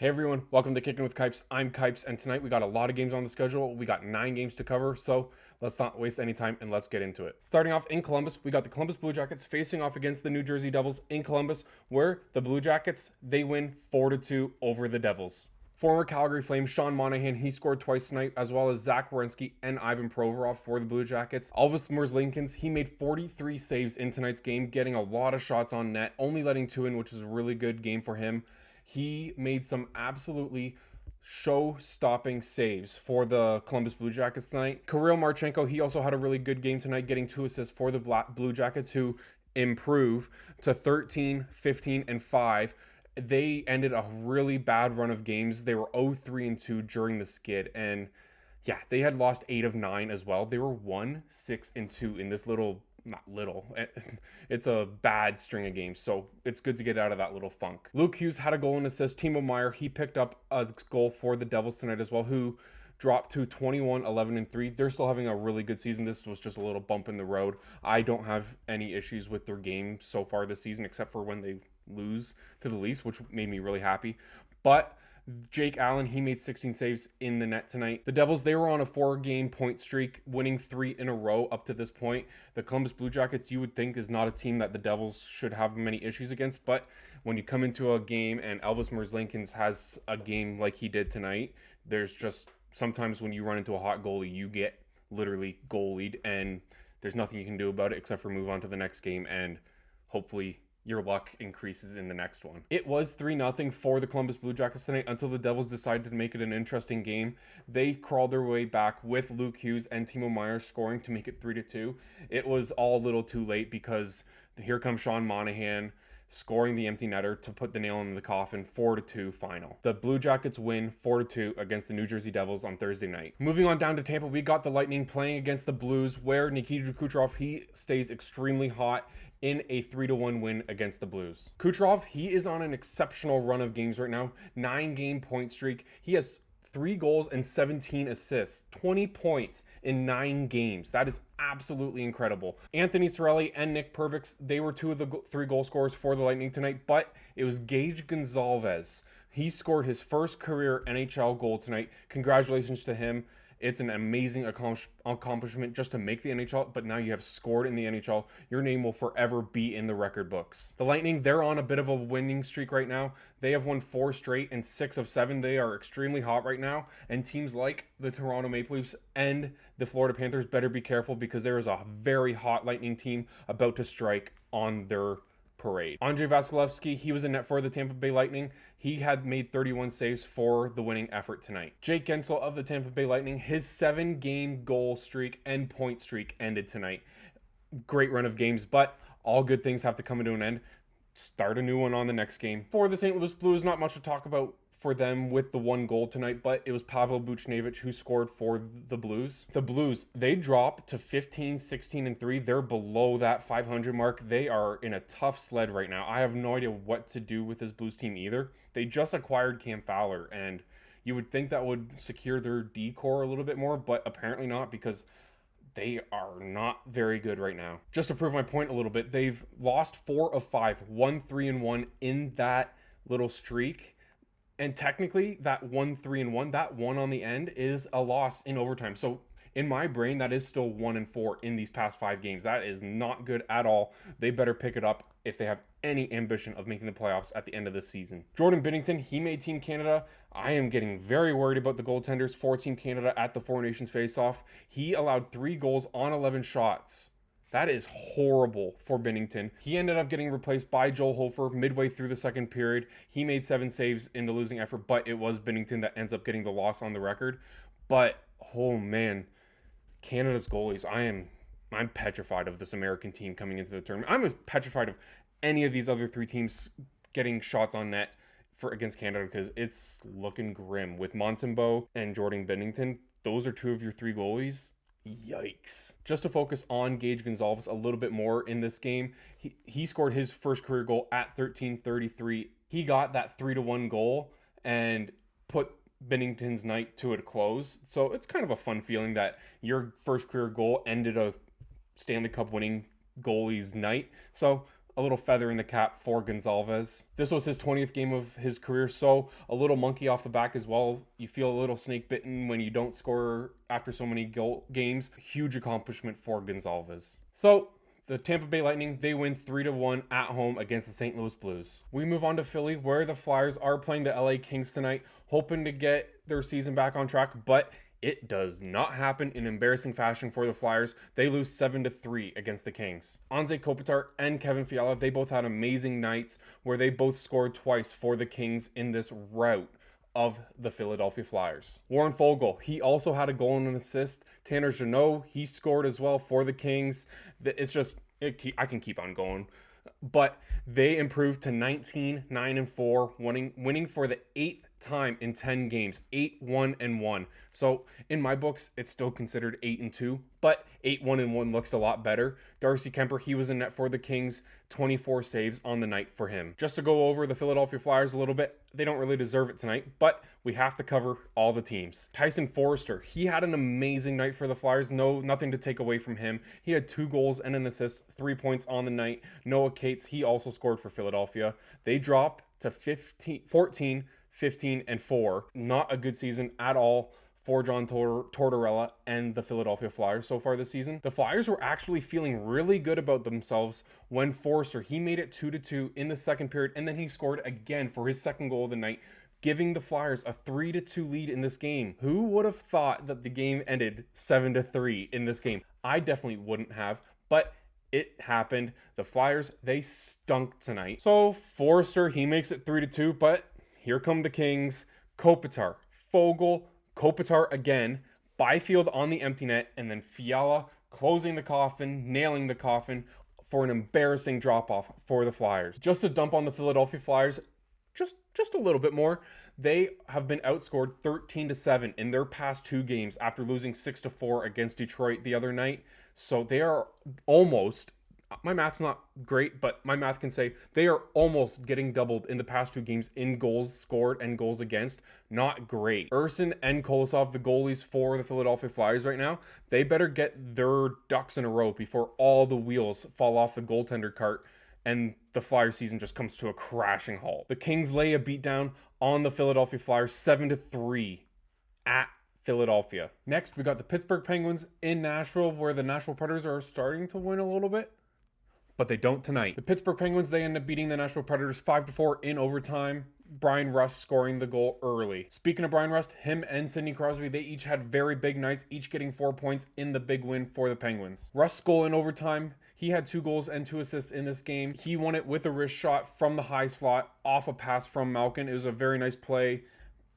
Hey everyone, welcome to Kicking with Kipes. I'm Kipes, and tonight we got a lot of games on the schedule. We got 9 games to cover, so let's not waste any time and let's get into it. Starting off in Columbus, we got the Columbus Blue Jackets facing off against the New Jersey Devils in Columbus, where the Blue Jackets, they win 4-2 over the Devils. Former Calgary Flame Sean Monahan, he scored twice tonight, as well as Zach Werenski and Ivan Provorov for the Blue Jackets. Elvis Merzlikins, he made 43 saves in tonight's game, getting a lot of shots on net, only letting 2 in, which is a really good game for him. He made some absolutely show-stopping saves for the Columbus Blue Jackets tonight. Kirill Marchenko, he also had a really good game tonight, getting 2 assists for the Blue Jackets, who improve to 13, 15, and 5. They ended a really bad run of games. They were 0-3-2 during the skid, and yeah, they had lost 8 of 9 as well. They were 1-6-2 in this not little, it's a bad string of games, so it's good to get out of that little funk. Luke Hughes had a goal and assist. Timo Meier, he picked up a goal for the Devils tonight as well, who dropped to 21, 11, and 3. They're still having a really good season. This was just a little bump in the road. I don't have any issues with their game so far this season, except for when they lose to the Leafs, which made me really happy. But Jake Allen, he made 16 saves in the net tonight. The Devils, they were on a 4-game point streak, winning 3 in a row up to this point. The Columbus Blue Jackets, you would think, is not a team that the Devils should have many issues against, but when you come into a game and Elvis Merzlikins has a game like he did tonight, there's just sometimes when you run into a hot goalie, you get literally goalied, and there's nothing you can do about it except for move on to the next game and hopefully your luck increases in the next one. It was 3-0 for the Columbus Blue Jackets tonight until the Devils decided to make it an interesting game. They crawled their way back with Luke Hughes and Timo Meier scoring to make it 3-2. It was all a little too late because here comes Sean Monahan scoring the empty netter to put the nail in the coffin. 4-2 final. The Blue Jackets win 4-2 against the New Jersey Devils on Thursday night. Moving on down to Tampa, we got the Lightning playing against the Blues, where Nikita Kucherov, he stays extremely hot in a 3-1 win against the Blues. Kucherov, he is on an exceptional run of games right now. 9-game point streak. He has 3 goals and 17 assists, 20 points in 9 games. That is absolutely incredible. Anthony Cirelli and Nick Perbix, they were 2 of the 3 goal scorers for the Lightning tonight, but it was Gage Gonzalez. He scored his first career NHL goal tonight. Congratulations to him. It's an amazing accomplishment just to make the NHL, but now you have scored in the NHL. Your name will forever be in the record books. The Lightning, they're on a bit of a winning streak right now. They have won 4 straight and 6 of 7. They are extremely hot right now, and teams like the Toronto Maple Leafs and the Florida Panthers better be careful because there is a very hot Lightning team about to strike on their parade. Andrei Vasilevsky, he was in net for the Tampa Bay Lightning. He had made 31 saves for the winning effort tonight. Jake Guentzel of the Tampa Bay Lightning, his 7-game goal streak and point streak ended tonight. Great run of games, but all good things have to come to an end. Start a new one on the next game. For the St. Louis Blues, not much to talk about for them with the 1 goal tonight, but it was Pavel Buchnevich who scored for the Blues. The Blues, they dropped to 15, 16, and 3. They're below that 500 mark. They are in a tough sled right now. I have no idea what to do with this Blues team either. They just acquired Cam Fowler, and you would think that would secure their D-core a little bit more, but apparently not because they are not very good right now. Just to prove my point a little bit, they've lost 4 of 5, 1-3-1 in that little streak. And technically, that 1-3-1, that 1 on the end is a loss in overtime. So in my brain, that is still 1-4 in these past 5 games. That is not good at all. They better pick it up if they have any ambition of making the playoffs at the end of this season. Jordan Binnington, he made Team Canada. I am getting very worried about the goaltenders for Team Canada at the Four Nations face-off. He allowed 3 goals on 11 shots. That is horrible for Binnington. He ended up getting replaced by Joel Hofer midway through the second period. He made 7 saves in the losing effort, but it was Binnington that ends up getting the loss on the record. But, oh man, Canada's goalies, I'm petrified of this American team coming into the tournament. I'm petrified of any of these other 3 teams getting shots on net for against Canada because it's looking grim. With Montembeault and Jordan Binnington, those are 2 of your 3 goalies. Yikes. Just to focus on Gage Gonzalez a little bit more in this game, he scored his first career goal at 13:33. He got that 3-1 goal and put Binnington's night to a close. So it's kind of a fun feeling that your first career goal ended a Stanley Cup winning goalie's night. So a little feather in the cap for Gonzalez. This was his 20th game of his career, so a little monkey off the back as well. You feel a little snake bitten when you don't score after so many games. Huge accomplishment for Gonzalez. So the Tampa Bay Lightning, they win 3-1 at home against the St. Louis Blues. We move on to Philly, where the Flyers are playing the LA Kings tonight, hoping to get their season back on track, but it does not happen in embarrassing fashion for the Flyers. They lose 7-3 against the Kings. Anze Kopitar and Kevin Fiala, they both had amazing nights where they both scored twice for the Kings in this rout of the Philadelphia Flyers. Warren Foegele, he also had a goal and an assist. Tanner Jeannot, he scored as well for the Kings. It's just, I can keep on going. But they improved to 19-9-4, winning for the 8th time in 10 games, 8-1-1. So in my books, it's still considered 8-2, but 8-1-1 looks a lot better. Darcy Kemper, he was in net for the Kings, 24 saves on the night for him. Just to go over the Philadelphia Flyers a little bit, they don't really deserve it tonight, but we have to cover all the teams. Tyson Forrester, he had an amazing night for the Flyers. Nothing to take away from him. He had 2 goals and an assist, 3 points on the night. Noah Cates, he also scored for Philadelphia. They dropped to 14, 15, and 4. Not a good season at all for John Tortorella and the Philadelphia Flyers so far this season. The Flyers were actually feeling really good about themselves when Forrester, he made it 2-2 in the second period, and then he scored again for his second goal of the night, giving the Flyers a 3-2 lead in this game. Who would have thought that the game ended 7-3 in this game? I definitely wouldn't have, but it happened. The Flyers, they stunk tonight. So Forrester, he makes it 3-2, but here come the Kings. Kopitar, Foegele, Kopitar again, Byfield on the empty net, and then Fiala closing the coffin, nailing the coffin for an embarrassing drop-off for the Flyers. Just to dump on the Philadelphia Flyers, just a little bit more. They have been outscored 13-7 in their past 2 games after losing 6-4 against Detroit the other night. So they are almost, my math's not great, but my math can say they are almost getting doubled in the past 2 games in goals scored and goals against. Not great. Urson and Kolosov, the goalies for the Philadelphia Flyers right now, they better get their ducks in a row before all the wheels fall off the goaltender cart and the Flyers season just comes to a crashing halt. The Kings lay a beatdown on the Philadelphia Flyers 7-3 at Philadelphia. Next, we got the Pittsburgh Penguins in Nashville, where the Nashville Predators are starting to win a little bit, but they don't tonight. The Pittsburgh Penguins, they end up beating the Nashville Predators 5-4 in overtime. Brian Rust scoring the goal early. Speaking of Brian Rust, him and Sidney Crosby, they each had very big nights, each getting 4 points in the big win for the Penguins. Rust's goal in overtime, he had 2 goals and 2 assists in this game. He won it with a wrist shot from the high slot off a pass from Malkin. It was a very nice play.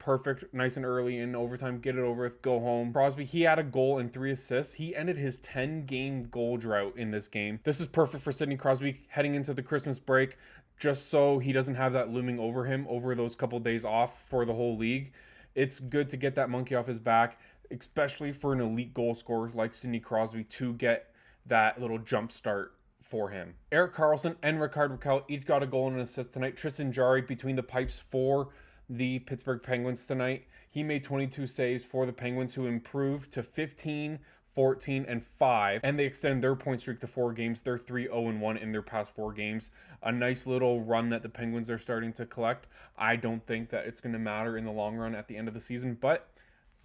Perfect, nice and early in overtime. Get it over with, go home. Crosby, he had a goal and 3 assists. He ended his 10-game goal drought in this game. This is perfect for Sidney Crosby heading into the Christmas break, just so he doesn't have that looming over him over those couple days off for the whole league. It's good to get that monkey off his back, especially for an elite goal scorer like Sidney Crosby to get that little jump start for him. Erik Karlsson and Rickard Rakell each got a goal and an assist tonight. Tristan Jarry between the pipes for the Pittsburgh Penguins tonight. He made 22 saves for the Penguins, who improved to 15, 14, and 5, and they extend their point streak to 4 games. They're 3-0-1 in their past 4 games. A nice little run that the Penguins are starting to collect. I don't think that it's going to matter in the long run at the end of the season, but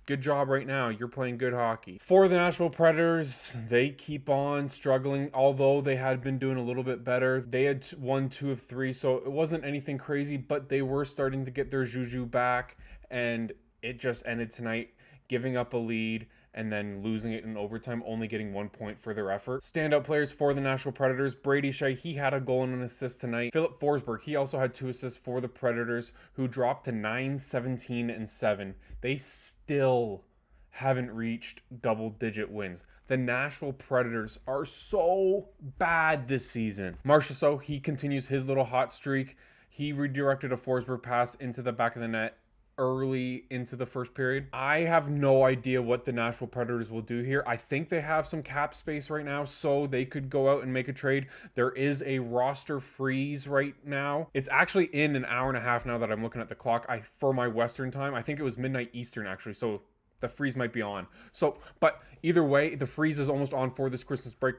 good job right now. You're playing good hockey. For the Nashville Predators, they keep on struggling, although they had been doing a little bit better. They had won 2 of 3, so it wasn't anything crazy, but they were starting to get their juju back, and it just ended tonight, giving up a lead and then losing it in overtime, only getting 1 point for their effort. Standout players for the Nashville Predators: Brady Shea, he had a goal and an assist tonight. Philip Forsberg, he also had 2 assists for the Predators, who dropped to 9-17-7. They still haven't reached double-digit wins. The Nashville Predators are so bad this season. Marchessault, he continues his little hot streak. He redirected a Forsberg pass into the back of the net early into the first period. I have no idea what the Nashville Predators will do here. I think they have some cap space right now, so they could go out and make a trade. There is a roster freeze right now. It's actually in an hour and a half now that I'm looking at the clock. For my Western time, I think it was midnight Eastern actually, so the freeze might be on. So, but either way, the freeze is almost on for this Christmas break.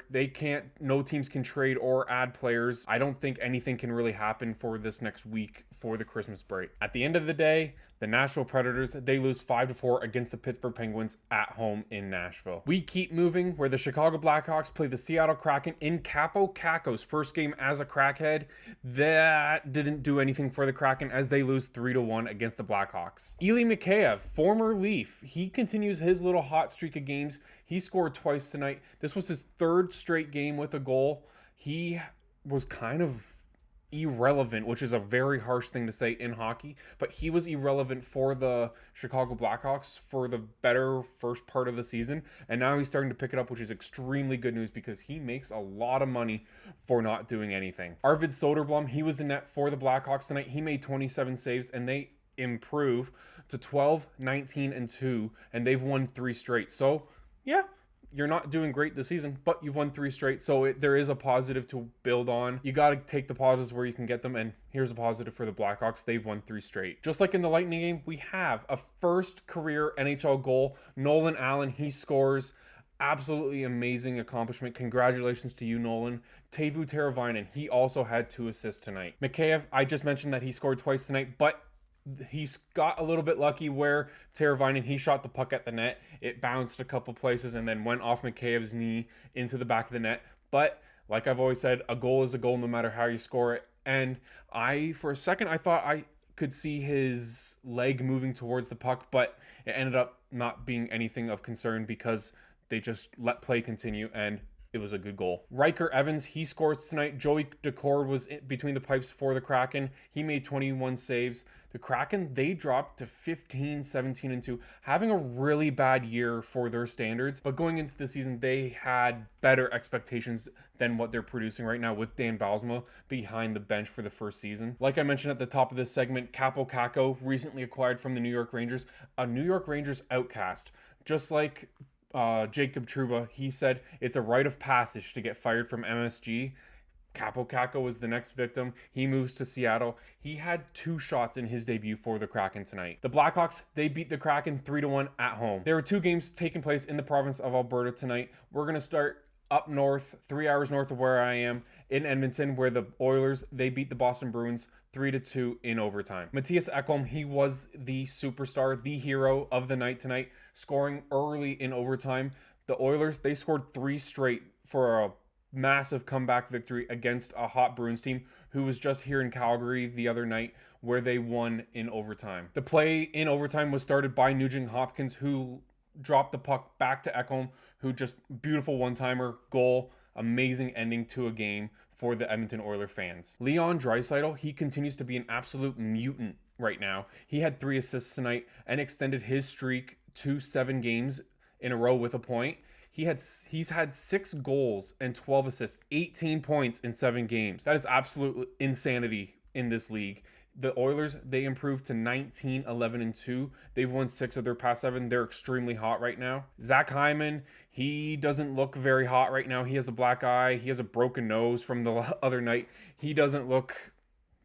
No teams can trade or add players. I don't think anything can really happen for this next week for the Christmas break. At the end of the day, the Nashville Predators, they lose 5-4 against the Pittsburgh Penguins at home in Nashville. We keep moving where the Chicago Blackhawks play the Seattle Kraken in Kaapo Kakko's first game as a crackhead. That didn't do anything for the Kraken as they lose 3-1 against the Blackhawks. Ilya Mikheyev, former Leaf, he continues his little hot streak of games. He scored twice tonight. This was his third straight game with a goal. He was kind of irrelevant, which is a very harsh thing to say in hockey, but he was irrelevant for the Chicago Blackhawks for the better first part of the season, and now he's starting to pick it up, which is extremely good news because he makes a lot of money for not doing anything. Arvid Soderblom, he was in net for the Blackhawks tonight. He made 27 saves, and they improve to 12, 19, and 2, and they've won 3 straight. So, yeah, you're not doing great this season, but you've won 3 straight, so there is a positive to build on. You got to take the pauses where you can get them, and here's a positive for the Blackhawks. They've won 3 straight. Just like in the Lightning game, we have a first career NHL goal. Nolan Allen, he scores. Absolutely amazing accomplishment. Congratulations to you, Nolan. Teuvo Teravainen, he also had 2 assists tonight. Mikheyev, I just mentioned that he scored twice tonight, but he's got a little bit lucky where Teravainen, he shot the puck at the net. It bounced a couple places and then went off Mikheyev's knee into the back of the net. But like I've always said, a goal is a goal no matter how you score it. And for a second, I thought I could see his leg moving towards the puck, but it ended up not being anything of concern because they just let play continue and it was a good goal. Riker Evans, he scores tonight. Joey Decord was between the pipes for the Kraken. He made 21 saves. The Kraken, they dropped to 15, 17, and 2, having a really bad year for their standards. But going into the season, they had better expectations than what they're producing right now with Dan Bylsma behind the bench for the first season. Like I mentioned at the top of this segment, Kaapo Kakko, recently acquired from the New York Rangers, a New York Rangers outcast. Just like Jacob Trouba, he said it's a rite of passage to get fired from MSG. Kaapo Kakko was the next victim. He moves to Seattle. He had 2 shots in his debut for the Kraken tonight. The Blackhawks, they beat the Kraken 3-1 at home. There were 2 games taking place in the province of Alberta tonight. We're going to start up north, 3 hours north of where I am, in Edmonton, where the Oilers, they beat the Boston Bruins 3-2 in overtime. Mattias Ekholm, he was the superstar, the hero of the night tonight, scoring early in overtime. The Oilers, they scored 3 straight for a massive comeback victory against a hot Bruins team who was just here in Calgary the other night, where they won in overtime. The play in overtime was started by Nugent Hopkins, who dropped the puck back to Ekholm, who just beautiful one-timer goal, amazing ending to a game for the Edmonton Oilers fans. Leon Draisaitl, he continues to be an absolute mutant right now. He had 3 assists tonight and extended his streak to 7 games in a row with a point. He's had 6 goals and 12 assists, 18 points in 7 games. That is absolute insanity in this league. The Oilers, they improved to 19, 11, and 2. They've won 6 of their past 7. They're extremely hot right now. Zach Hyman, he doesn't look very hot right now. He has a black eye. He has a broken nose from the other night. He doesn't look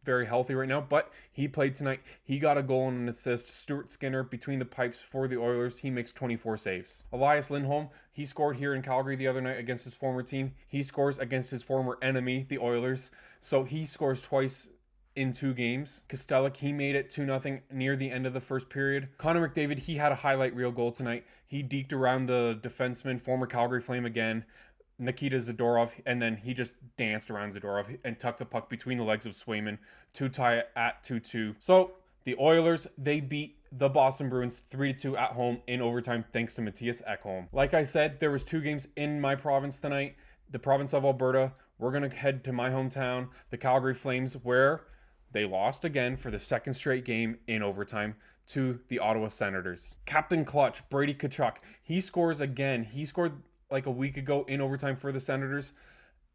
very healthy right now, but he played tonight. He got a goal and an assist. Stuart Skinner between the pipes for the Oilers. He makes 24 saves. Elias Lindholm, he scored here in Calgary the other night against his former team. He scores against his former enemy, the Oilers. So he scores twice in 2 games. Kostelic, he made it 2-0 near the end of the first period. Connor McDavid, he had a highlight reel goal tonight. He deked around the defenseman, former Calgary Flame again, Nikita Zadorov, and then he just danced around Zadorov and tucked the puck between the legs of Swayman to tie it at 2-2. So the Oilers, they beat the Boston Bruins 3-2 at home in overtime thanks to Mattias Ekholm. Like I said, there was 2 games in my province tonight. The province of Alberta, we're going to head to my hometown, the Calgary Flames, where they lost again for the 2nd straight game in overtime to the Ottawa Senators. Captain Clutch, Brady Tkachuk, he scores again. He scored like a week ago in overtime for the Senators.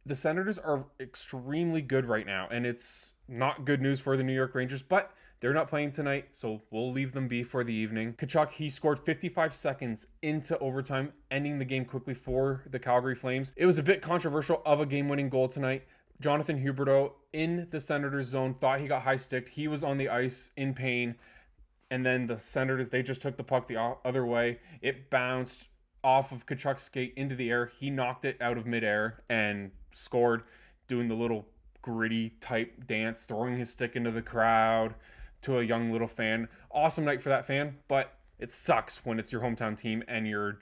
The Senators are extremely good right now, and it's not good news for the New York Rangers, but they're not playing tonight, so we'll leave them be for the evening. Tkachuk, he scored 55 seconds into overtime, ending the game quickly for the Calgary Flames. It was a bit controversial of a game-winning goal tonight. Jonathan Huberdeau in the Senators zone thought he got high-sticked. He was on the ice in pain. And then the Senators, they just took the puck the other way. It bounced off of Kachuk's skate into the air. He knocked it out of midair and scored, doing the little gritty type dance, throwing his stick into the crowd to a young little fan. Awesome night for that fan, but it sucks when it's your hometown team and you're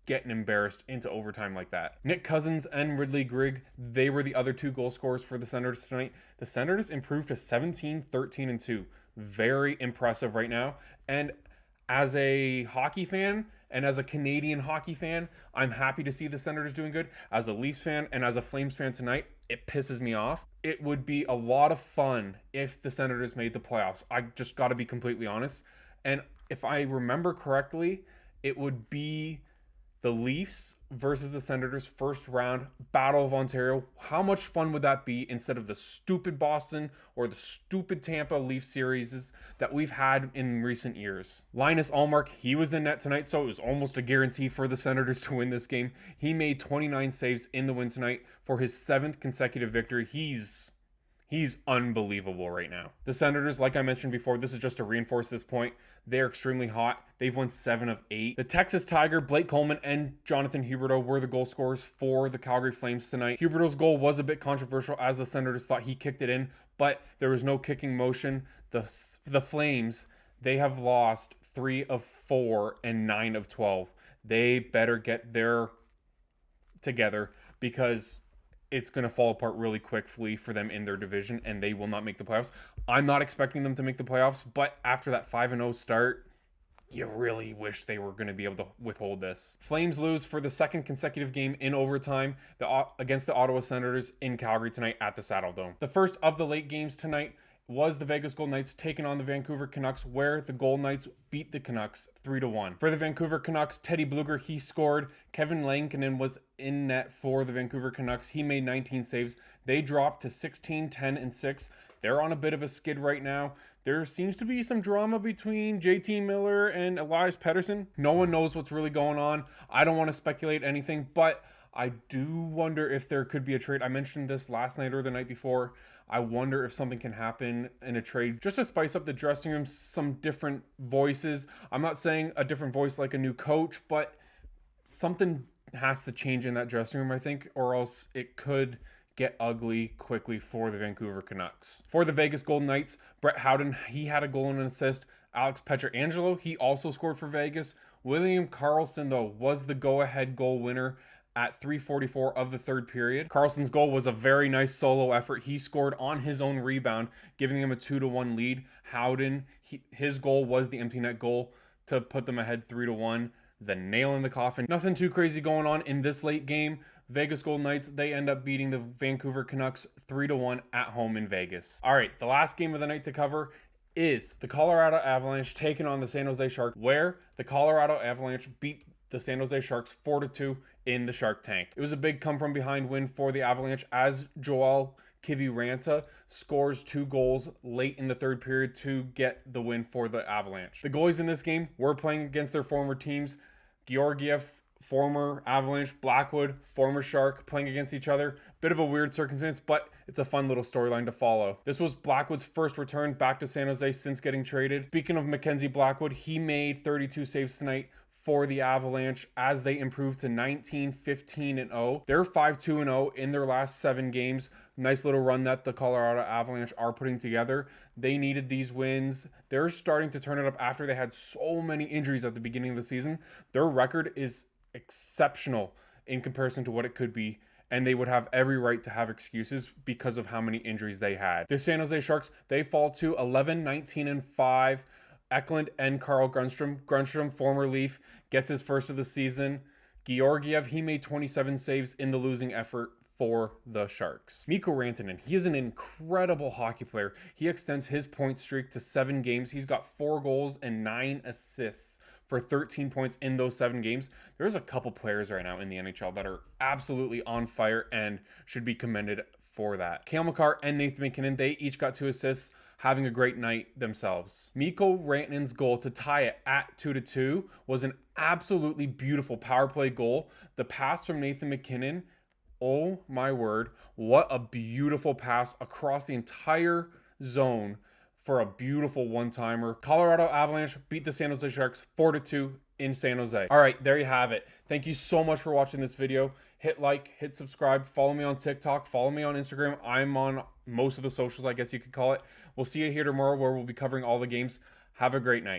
getting embarrassed into overtime like that. Nick Cousins and Ridley Grigg, they were the other two goal scorers for the Senators tonight. The Senators improved to 17, 13, and 2. Very impressive right now. And as a hockey fan and as a Canadian hockey fan, I'm happy to see the Senators doing good. As a Leafs fan and as a Flames fan tonight, it pisses me off. It would be a lot of fun if the Senators made the playoffs. I just got to be completely honest. And if I remember correctly, it would be the Leafs versus the Senators first round Battle of Ontario. How much fun would that be instead of the stupid Boston or the stupid Tampa Leaf series that we've had in recent years? Linus Ullmark, he was in net tonight, so it was almost a guarantee for the Senators to win this game. He made 29 saves in the win tonight for his 7th consecutive victory. He's unbelievable right now. The Senators, like I mentioned before, this is just to reinforce this point, they're extremely hot. They've won 7 of 8. The Texas Tiger, Blake Coleman, and Jonathan Huberdeau were the goal scorers for the Calgary Flames tonight. Huberdeau's goal was a bit controversial as the Senators thought he kicked it in, but there was no kicking motion. The Flames, they have lost 3 of 4 and 9 of 12. They better get their together because it's going to fall apart really quickly for them in their division, and they will not make the playoffs. I'm not expecting them to make the playoffs, but after that 5-0 start, you really wish they were going to be able to withhold this. Flames lose for the 2nd consecutive game in overtime against the Ottawa Senators in Calgary tonight at the Saddle Dome. The first of the late games tonight was the Vegas Golden Knights taking on the Vancouver Canucks, where the Golden Knights beat the Canucks 3-1. For the Vancouver Canucks, Teddy Bluger, he scored. Kevin Lankinen was in net for the Vancouver Canucks. He made 19 saves. They dropped to 16, 10, and 6. They're on a bit of a skid right now. There seems to be some drama between JT Miller and Elias Pettersson. No one knows what's really going on. I don't want to speculate anything, but I do wonder if there could be a trade. I mentioned this last night or the night before. I wonder if something can happen in a trade just to spice up the dressing room, some different voices. I'm not saying a different voice like a new coach, but something has to change in that dressing room, I think, or else it could get ugly quickly for the Vancouver Canucks. For the Vegas Golden Knights, Brett Howden, he had a goal and an assist. Alex Pietrangelo, he also scored for Vegas. William Karlsson, though, was the go-ahead goal winner at 3:44 of the third period. Karlsson's goal was a very nice solo effort. He scored on his own rebound, giving him a 2-1 lead. Howden, his goal was the empty net goal to put them ahead 3-1. The nail in the coffin. Nothing too crazy going on in this late game. Vegas Golden Knights, they end up beating the Vancouver Canucks 3-1 at home in Vegas. All right, the last game of the night to cover is the Colorado Avalanche taking on the San Jose Sharks, where the Colorado Avalanche beat the San Jose Sharks 4-2 in the Shark Tank. It was a big come-from-behind win for the Avalanche as Joel Kiviranta scores 2 goals late in the third period to get the win for the Avalanche. The goalies in this game were playing against their former teams. Georgiev, former Avalanche, Blackwood, former Shark, playing against each other. Bit of a weird circumstance, but it's a fun little storyline to follow. This was Blackwood's first return back to San Jose since getting traded. Speaking of Mackenzie Blackwood, he made 32 saves tonight for the Avalanche as they improved to 19, 15, and 0. They're 5-2-0 in their last 7 games. Nice little run that the Colorado Avalanche are putting together. They needed these wins. They're starting to turn it up after they had so many injuries at the beginning of the season. Their record is exceptional in comparison to what it could be, and they would have every right to have excuses because of how many injuries they had. The San Jose Sharks, they fall to 11, 19, and 5. Eklund and Carl Grundstrom. Grundstrom, former Leaf, gets his first of the season. Georgiev, he made 27 saves in the losing effort for the Sharks. Mikko Rantanen, he is an incredible hockey player. He extends his point streak to 7 games. He's got 4 goals and 9 assists for 13 points in those 7 games. There's a couple players right now in the NHL that are absolutely on fire and should be commended for that. Cale Makar and Nathan MacKinnon, they each got 2 assists, having a great night themselves. Mikko Rantanen's goal to tie it at 2-2 was an absolutely beautiful power play goal. The pass from Nathan MacKinnon, oh my word, what a beautiful pass across the entire zone for a beautiful one-timer. Colorado Avalanche beat the San Jose Sharks 4-2 in San Jose. All right, there you have it. Thank you so much for watching this video. Hit like, hit subscribe, follow me on TikTok, follow me on Instagram. I'm on most of the socials, I guess you could call it. We'll see you here tomorrow where we'll be covering all the games. Have a great night.